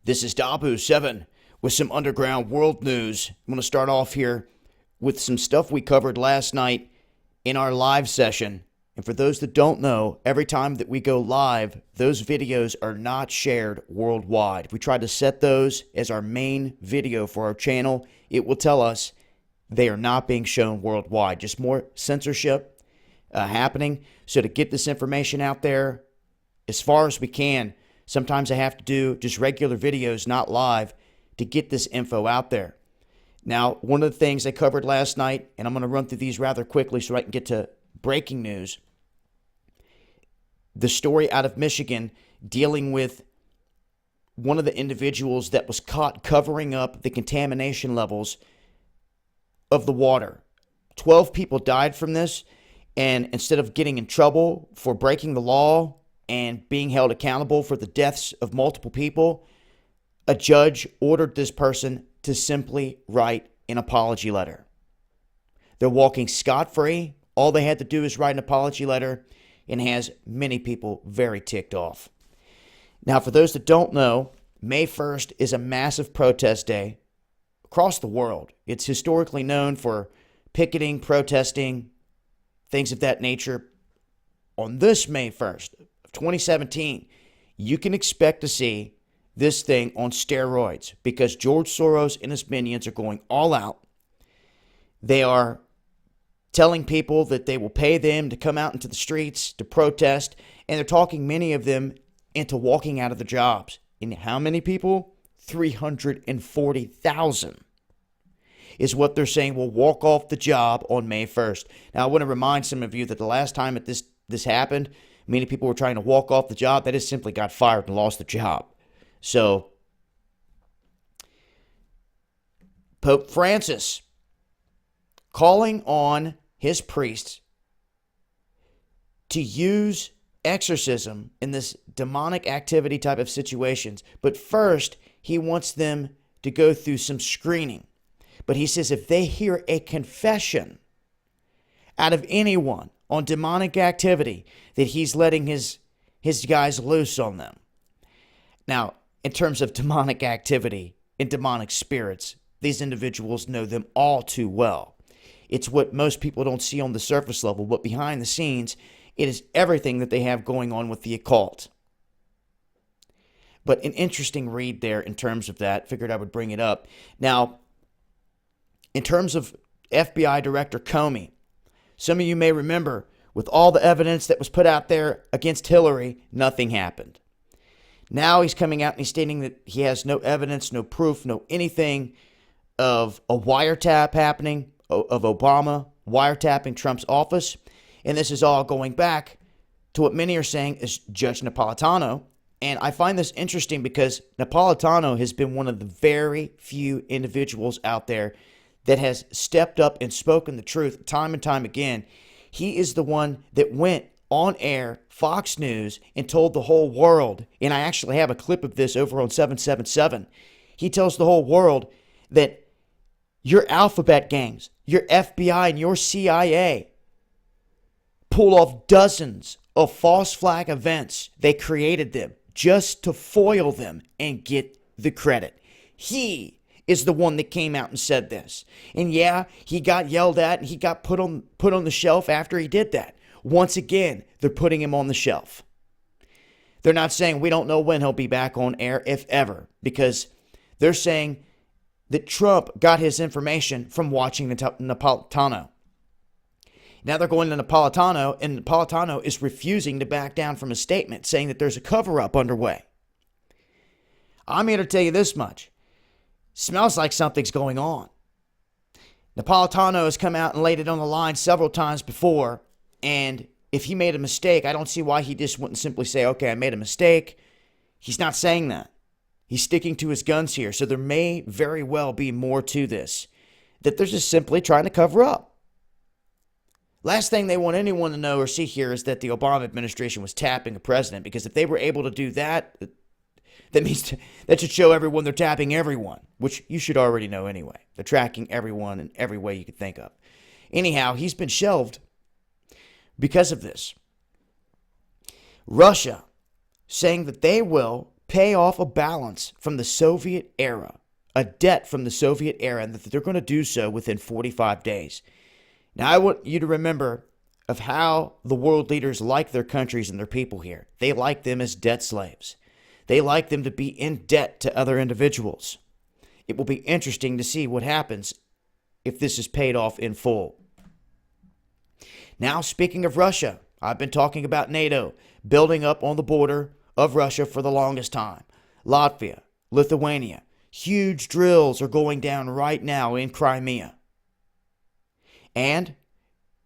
This is Dabu7 with some underground world news. I'm going to start off here with some stuff we covered last night in our live session. And for those that don't know, every time that we go live, those videos are not shared worldwide. If we try to set those as our main video for our channel, it will tell us they are not being shown worldwide. Just more censorship happening. So to get this information out there as far as we can, sometimes I have to do just regular videos, not live, to get this info out there. Now, one of the things I covered last night, and I'm going to run through these rather quickly so I can get to breaking news. The story out of Michigan dealing with one of the individuals that was caught covering up the contamination levels of the water. 12 people died from this, and instead of getting in trouble for breaking the law and being held accountable for the deaths of multiple people, a judge ordered this person to simply write an apology letter. They're walking scot-free. All they had to do is write an apology letter, and has many people very ticked off. Now, for those that don't know, May 1st is a massive protest day across the world. It's historically known for picketing, protesting, things of that nature. On this May 1st, 2017, you can expect to see this thing on steroids because George Soros and his minions are going all out. They are telling people that they will pay them to come out into the streets to protest, and they're talking many of them into walking out of the jobs. And how many people? 340,000 is what they're saying will walk off the job on May 1st. Now, I want to remind some of you that the last time that this happened, many people were trying to walk off the job. They just simply got fired and lost the job. So, Pope Francis calling on his priests to use exorcism in this demonic activity type of situations. But first, he wants them to go through some screening. But he says if they hear a confession out of anyone on demonic activity, that he's letting his guys loose on them. Now, in terms of demonic activity and demonic spirits, these individuals know them all too well. It's what most people don't see on the surface level, but behind the scenes, it is everything that they have going on with the occult. But an interesting read there in terms of that. Figured I would bring it up. Now, in terms of FBI Director Comey, some of you may remember, with all the evidence that was put out there against Hillary, nothing happened. Now he's coming out and he's stating that he has no evidence, no proof, no anything of a wiretap happening, of Obama wiretapping Trump's office. And this is all going back to what many are saying is Judge Napolitano. And I find this interesting because Napolitano has been one of the very few individuals out there that has stepped up and spoken the truth time and time again. He is the one that went on air, Fox News, and told the whole world, and I actually have a clip of this over on 777. He tells the whole world that your alphabet gangs, your FBI and your CIA pull off dozens of false flag events. They created them just to foil them and get the credit. He is the one that came out and said this. And yeah, he got yelled at and he got put on the shelf after he did that. Once again, they're putting him on the shelf. They're not saying we don't know when he'll be back on air, if ever, because they're saying that Trump got his information from watching Napolitano. Now they're going to Napolitano, and Napolitano is refusing to back down from his statement, saying that there's a cover-up underway. I'm here to tell you this much. Smells like something's going on. Napolitano has come out and laid it on the line several times before, and if he made a mistake, I don't see why he just wouldn't simply say, okay, I made a mistake. He's not saying that. He's sticking to his guns here, so there may very well be more to this, that they're just simply trying to cover up. Last thing they want anyone to know or see here is that the Obama administration was tapping a president, because if they were able to do that, that should show everyone they're tapping everyone, which you should already know anyway. They're tracking everyone in every way you could think of. Anyhow, he's been shelved because of this. Russia saying that they will pay off a balance from the Soviet era, a debt from the Soviet era, and that they're going to do so within 45 days. Now, I want you to remember of how the world leaders like their countries and their people here. They like them as debt slaves. They like them to be in debt to other individuals. It will be interesting to see what happens if this is paid off in full. Now, speaking of Russia, I've been talking about NATO building up on the border of Russia for the longest time. Latvia, Lithuania, huge drills are going down right now in Crimea. And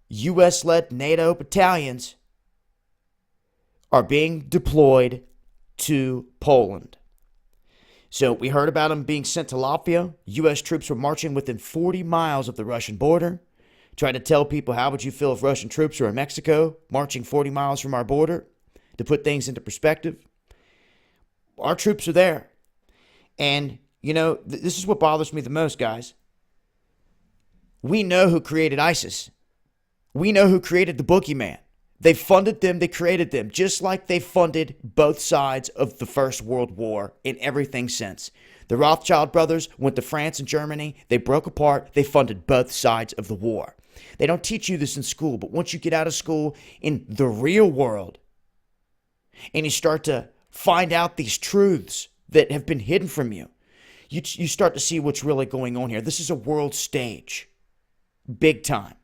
U.S.-led NATO battalions are being deployed to Poland. So we heard about them being sent to Latvia. U.S. troops were marching within 40 miles of the Russian border. Trying to tell people, how would you feel if Russian troops were in Mexico, marching 40 miles from our border? To put things into perspective, our troops are there. And, this is what bothers me the most, guys. We know who created ISIS. We know who created the boogeyman. They funded them, they created them, just like they funded both sides of the First World War and everything since. The Rothschild brothers went to France and Germany. They broke apart. They funded both sides of the war. They don't teach you this in school, but once you get out of school in the real world and you start to find out these truths that have been hidden from you, you start to see what's really going on here. This is a world stage, big time.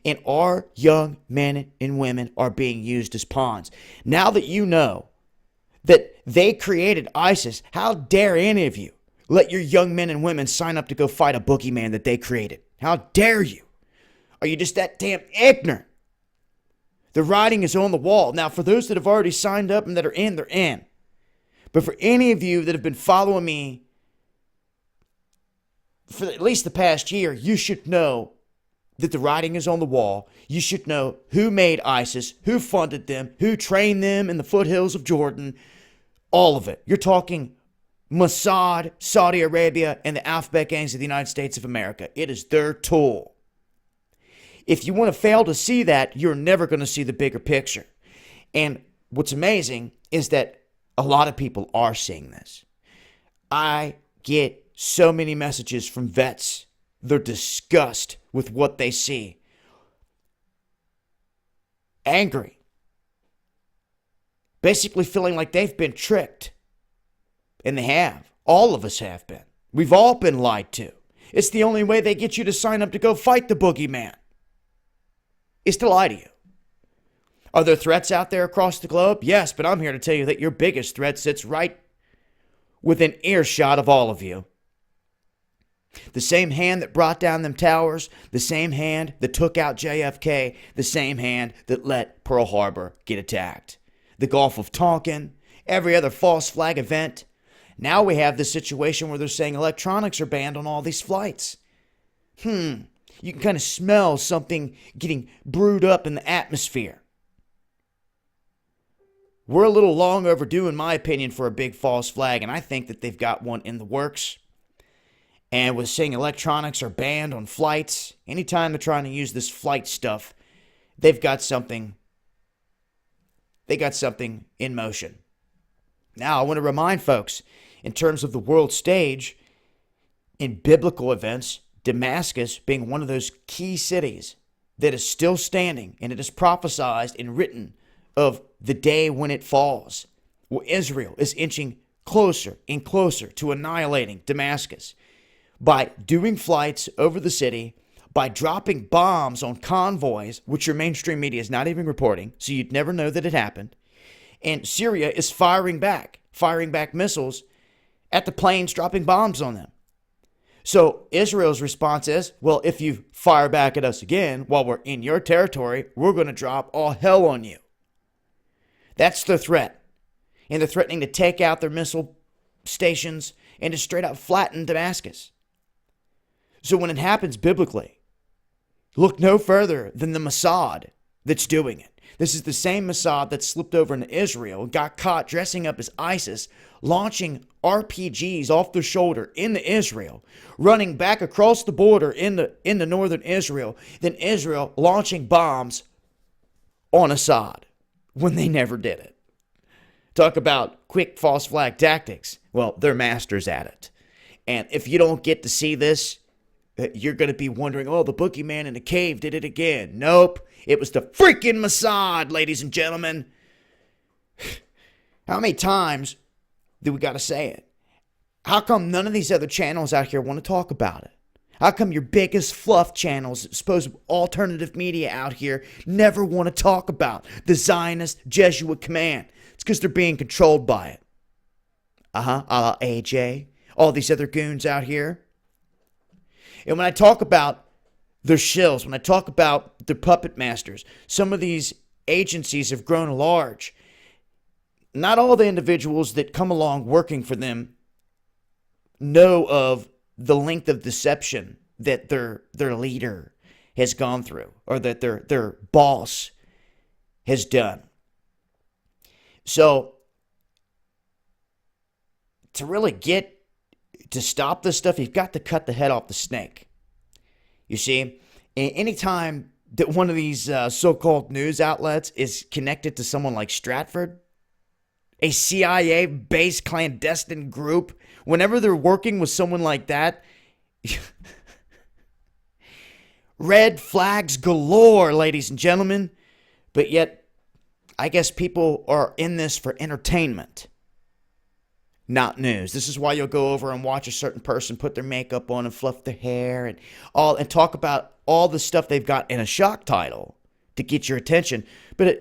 And our young men and women are being used as pawns. Now that you know that they created ISIS, how dare any of you let your young men and women sign up to go fight a boogeyman that they created? How dare you? Are you just that damn ignorant? The writing is on the wall. Now, for those that have already signed up and that are in, they're in. But for any of you that have been following me for at least the past year, you should know that the writing is on the wall. You should know who made ISIS, who funded them, who trained them in the foothills of Jordan, all of it. You're talking Mossad, Saudi Arabia, and the alphabet gangs of the United States of America. It is their tool. If you want to fail to see that, you're never going to see the bigger picture. And what's amazing is that a lot of people are seeing this. I get so many messages from vets. They're disgusted with what they see. Angry. Basically feeling like they've been tricked. And they have. All of us have been. We've all been lied to. It's the only way they get you to sign up to go fight the boogeyman, is to lie to you. Are there threats out there across the globe? Yes, but I'm here to tell you that your biggest threat sits right within earshot of all of you. The same hand that brought down them towers, the same hand that took out JFK, the same hand that let Pearl Harbor get attacked. The Gulf of Tonkin, every other false flag event. Now we have this situation where they're saying electronics are banned on all these flights. You can kind of smell something getting brewed up in the atmosphere. We're a little long overdue, in my opinion, for a big false flag, and I think that they've got one in the works. And with saying electronics are banned on flights, anytime they're trying to use this flight stuff, they've got something. They got something in motion. Now, I want to remind folks, in terms of the world stage, in biblical events, Damascus being one of those key cities that is still standing, and it is prophesied and written of the day when it falls. Well, Israel is inching closer and closer to annihilating Damascus by doing flights over the city, by dropping bombs on convoys, which your mainstream media is not even reporting, so you'd never know that it happened. And Syria is firing back missiles at the planes, dropping bombs on them. So Israel's response is, well, if you fire back at us again while we're in your territory, we're going to drop all hell on you. That's their threat. And they're threatening to take out their missile stations and to straight up flatten Damascus. So when it happens biblically, look no further than the Mossad that's doing it. This is the same Mossad that slipped over into Israel and got caught dressing up as ISIS, launching RPGs off their shoulder into Israel, running back across the border into northern Israel, then Israel launching bombs on Assad when they never did it. Talk about quick false flag tactics. Well, they're masters at it. And if you don't get to see this, you're going to be wondering, oh, the boogeyman in the cave did it again. Nope. It was the freaking Mossad, ladies and gentlemen. How many times do we got to say it? How come none of these other channels out here want to talk about it? How come your biggest fluff channels, supposed alternative media out here, never want to talk about the Zionist Jesuit command? It's because they're being controlled by it. A la AJ. All these other goons out here. And when I talk about their shills, when I talk about their puppet masters, some of these agencies have grown large. Not all the individuals that come along working for them know of the length of deception that their leader has gone through, or that their boss has done. So, to really to stop this stuff, you've got to cut the head off the snake. You see, anytime that one of these so-called news outlets is connected to someone like Stratford, a CIA-based clandestine group, whenever they're working with someone like that, red flags galore, ladies and gentlemen. But yet, I guess people are in this for entertainment, not news. This is why you'll go over and watch a certain person put their makeup on and fluff their hair and talk about all the stuff they've got in a shock title to get your attention.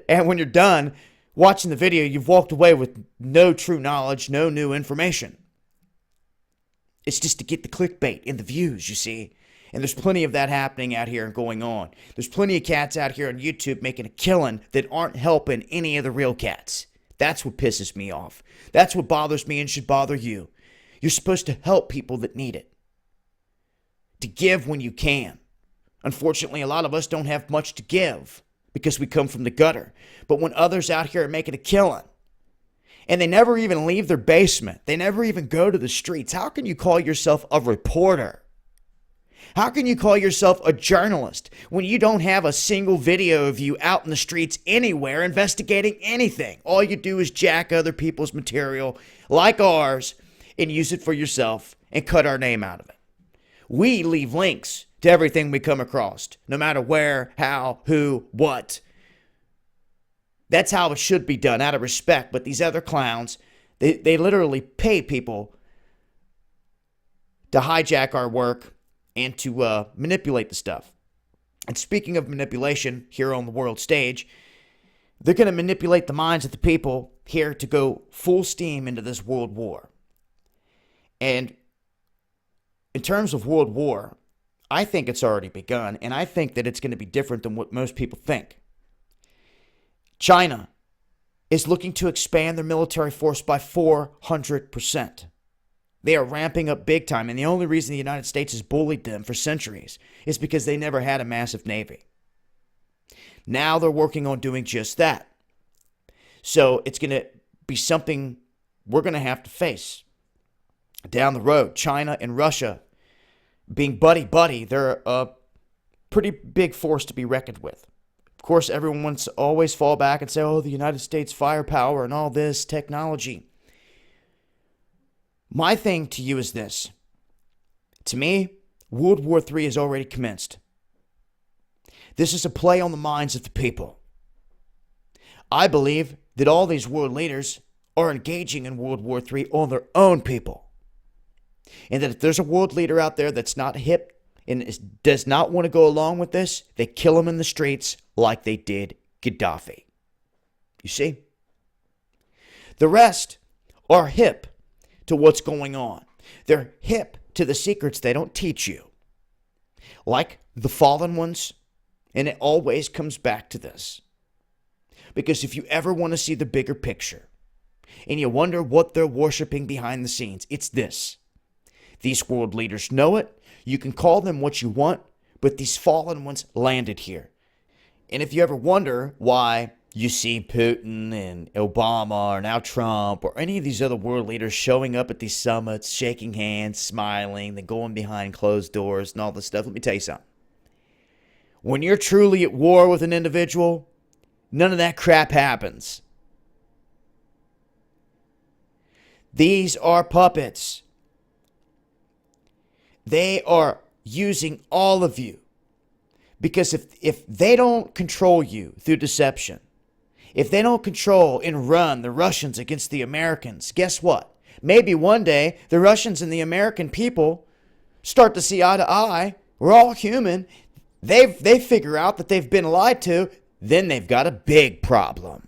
And when you're done watching the video, you've walked away with no true knowledge, no new information. It's just to get the clickbait and the views, you see. And there's plenty of that happening out here and going on. There's plenty of cats out here on YouTube making a killing that aren't helping any of the real cats. That's what pisses me off. That's what bothers me and should bother you. You're supposed to help people that need it. To give when you can. Unfortunately, a lot of us don't have much to give because we come from the gutter. But when others out here are making a killing, and they never even leave their basement, they never even go to the streets, how can you call yourself a reporter? How can you call yourself a journalist when you don't have a single video of you out in the streets anywhere investigating anything? All you do is jack other people's material like ours and use it for yourself and cut our name out of it. We leave links to everything we come across, no matter where, how, who, what. That's how it should be done, out of respect. But these other clowns, they literally pay people to hijack our work and to manipulate the stuff. And speaking of manipulation here on the world stage, they're going to manipulate the minds of the people here to go full steam into this world war. And in terms of world war, I think it's already begun, and I think that it's going to be different than what most people think. China is looking to expand their military force by 400%. They are ramping up big time, and the only reason the United States has bullied them for centuries is because they never had a massive navy. Now they're working on doing just that. So it's going to be something we're going to have to face down the road. China and Russia being buddy-buddy, they're a pretty big force to be reckoned with. Of course, everyone wants to always fall back and say, oh, the United States firepower and all this technology. My thing to you is this. To me, World War III has already commenced. This is a play on the minds of the people. I believe that all these world leaders are engaging in World War III on their own people. And that if there's a world leader out there that's not hip and does not want to go along with this, they kill him in the streets like they did Gaddafi. You see? The rest are hip to what's going on. They're hip to the secrets they don't teach you. Like the fallen ones, and it always comes back to this. Because if you ever want to see the bigger picture, and you wonder what they're worshiping behind the scenes, it's this. These world leaders know it. You can call them what you want, but these fallen ones landed here. And if you ever wonder why you see Putin and Obama or now Trump or any of these other world leaders showing up at these summits, shaking hands, smiling, then going behind closed doors and all this stuff, let me tell you something. When you're truly at war with an individual, none of that crap happens. These are puppets. They are using all of you. Because if they don't control you through deception, if they don't control and run the Russians against the Americans, guess what? Maybe one day the Russians and the American people start to see eye to eye. We're all human. They figure out that they've been lied to. Then they've got a big problem.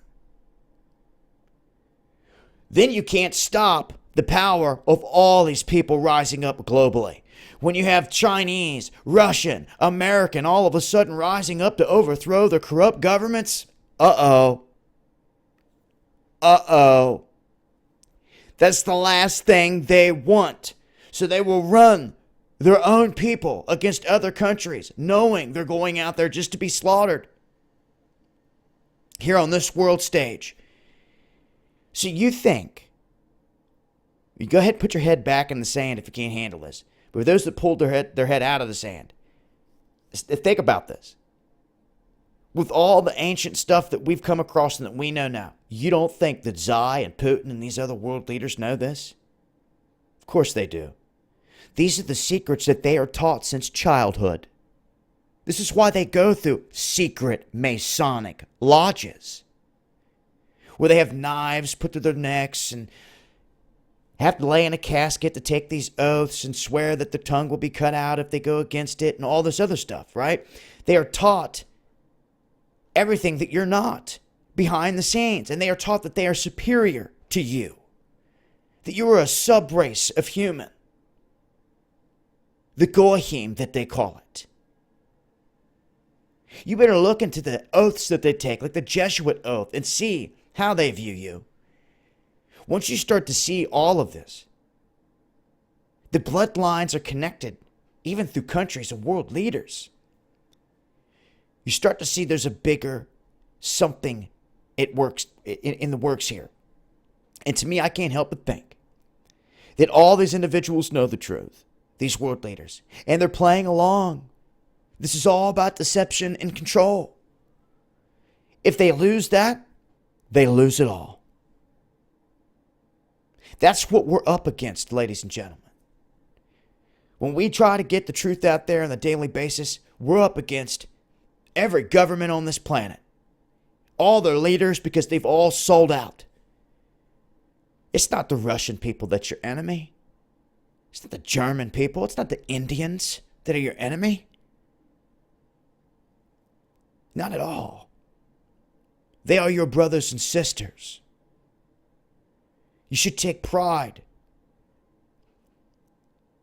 Then you can't stop the power of all these people rising up globally. When you have Chinese, Russian, American all of a sudden rising up to overthrow the corrupt governments, uh-oh. That's the last thing they want. So they will run their own people against other countries, knowing they're going out there just to be slaughtered here on this world stage. So you think, you go ahead and put your head back in the sand if you can't handle this. But for those that pulled their head out of the sand, think about this. With all the ancient stuff that we've come across and that we know now, you don't think that Xi and Putin and these other world leaders know this? Of course they do. These are the secrets that they are taught since childhood. This is why they go through secret Masonic lodges, where they have knives put to their necks and have to lay in a casket to take these oaths and swear that their tongue will be cut out if they go against it and all this other stuff, right? They are taught everything that you're not behind the scenes, and they are taught that they are superior to you, that you are a sub-race of human, the Goyim that they call it. You better look into the oaths that they take, like the Jesuit Oath, and see how they view you. Once you start to see all of this, the bloodlines are connected, even through countries and world leaders. You start to see there's a bigger something in the works here. And to me, I can't help but think that all these individuals know the truth, these world leaders, and they're playing along. This is all about deception and control. If they lose that, they lose it all. That's what we're up against, ladies and gentlemen. When we try to get the truth out there on a daily basis, we're up against every government on this planet. All their leaders, because they've all sold out. It's not the Russian people that's your enemy. It's not the German people. It's not the Indians that are your enemy. Not at all. They are your brothers and sisters. You should take pride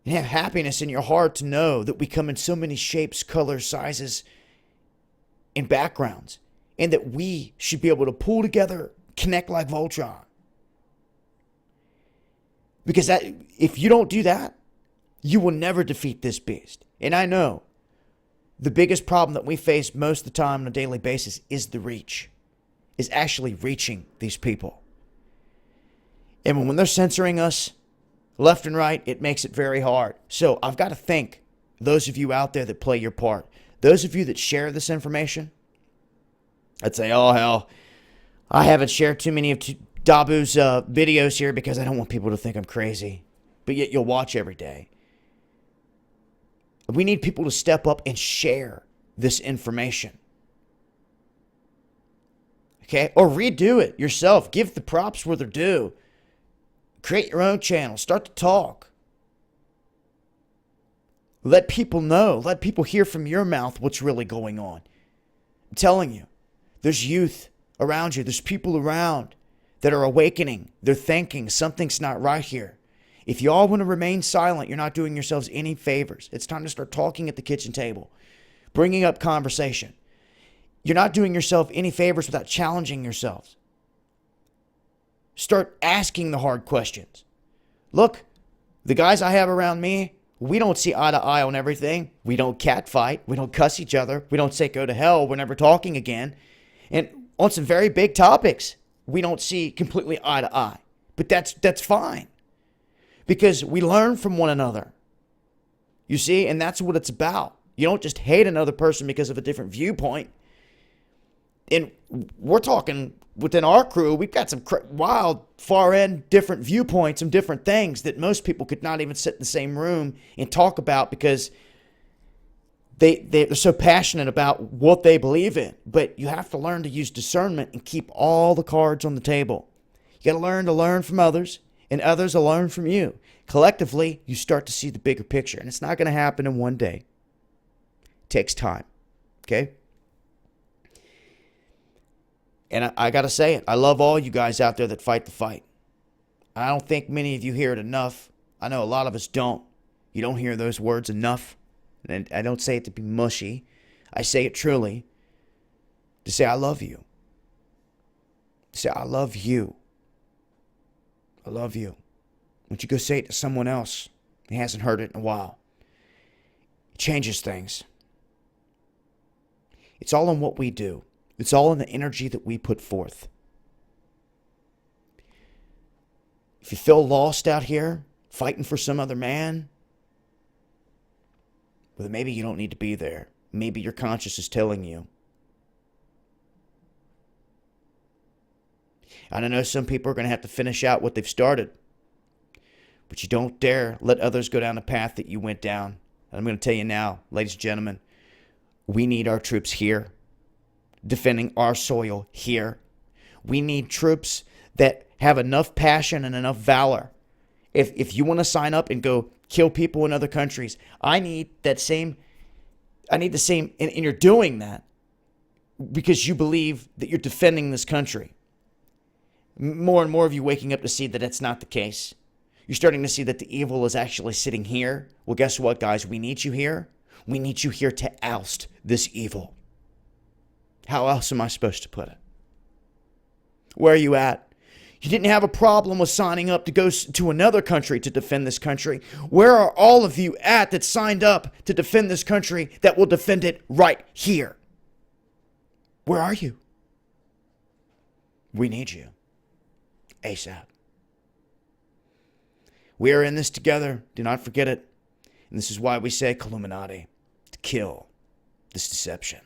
and have happiness in your heart to know that we come in so many shapes, colors, sizes, and backgrounds, and that we should be able to pull together, connect like Voltron. Because if you don't do that, you will never defeat this beast. And I know the biggest problem that we face most of the time on a daily basis is the reach, is actually reaching these people. And when they're censoring us left and right, it makes it very hard. So I've got to thank those of you out there that play your part. Those of you that share this information, I'd say, oh, hell, I haven't shared too many of Dabu's videos here because I don't want people to think I'm crazy. But yet you'll watch every day. We need people to step up and share this information. Okay? Or redo it yourself. Give the props where they're due. Create your own channel. Start to talk. Let people know. Let people hear from your mouth what's really going on. I'm telling you, there's youth around you. There's people around that are awakening. They're thinking something's not right here. If you all want to remain silent, you're not doing yourselves any favors. It's time to start talking at the kitchen table, bringing up conversation. You're not doing yourself any favors without challenging yourselves. Start asking the hard questions. Look, the guys I have around me, we don't see eye to eye on everything. We don't catfight. We don't cuss each other. We don't say go to hell. We're never talking again. And on some very big topics, we don't see completely eye to eye. But that's fine. Because we learn from one another. You see, and that's what it's about. You don't just hate another person because of a different viewpoint. And we're talking within our crew, we've got some wild, far-end, different viewpoints, some different things that most people could not even sit in the same room and talk about because they're so passionate about what they believe in. But you have to learn to use discernment and keep all the cards on the table. You got to learn from others, and others will learn from you. Collectively, you start to see the bigger picture, and it's not going to happen in one day. It takes time, okay? And I got to say it. I love all you guys out there that fight the fight. I don't think many of you hear it enough. I know a lot of us don't. You don't hear those words enough. And I don't say it to be mushy. I say it truly to say I love you. To say I love you. I love you. Once you go say it to someone else who hasn't heard it in a while, it changes things. It's all in what we do. It's all in the energy that we put forth. If you feel lost out here, fighting for some other man, well, then maybe you don't need to be there. Maybe your conscience is telling you. And I know some people are going to have to finish out what they've started. But you don't dare let others go down the path that you went down. And I'm going to tell you now, ladies and gentlemen, we need our troops here, defending our soil here. We need troops that have enough passion and enough valor. If you want to sign up and go kill people in other countries, I need the same, and you're doing that because you believe that you're defending this country. More and more of you waking up to see that that's not the case. You're starting to see that the evil is actually sitting here. Well, guess what, guys? We need you here. We need you here to oust this evil. How else am I supposed to put it? Where are you at? You didn't have a problem with signing up to go to another country to defend this country. Where are all of you at that signed up to defend this country that will defend it right here? Where are you? We need you. ASAP. We are in this together. Do not forget it. And this is why we say Illuminati, to kill this deception.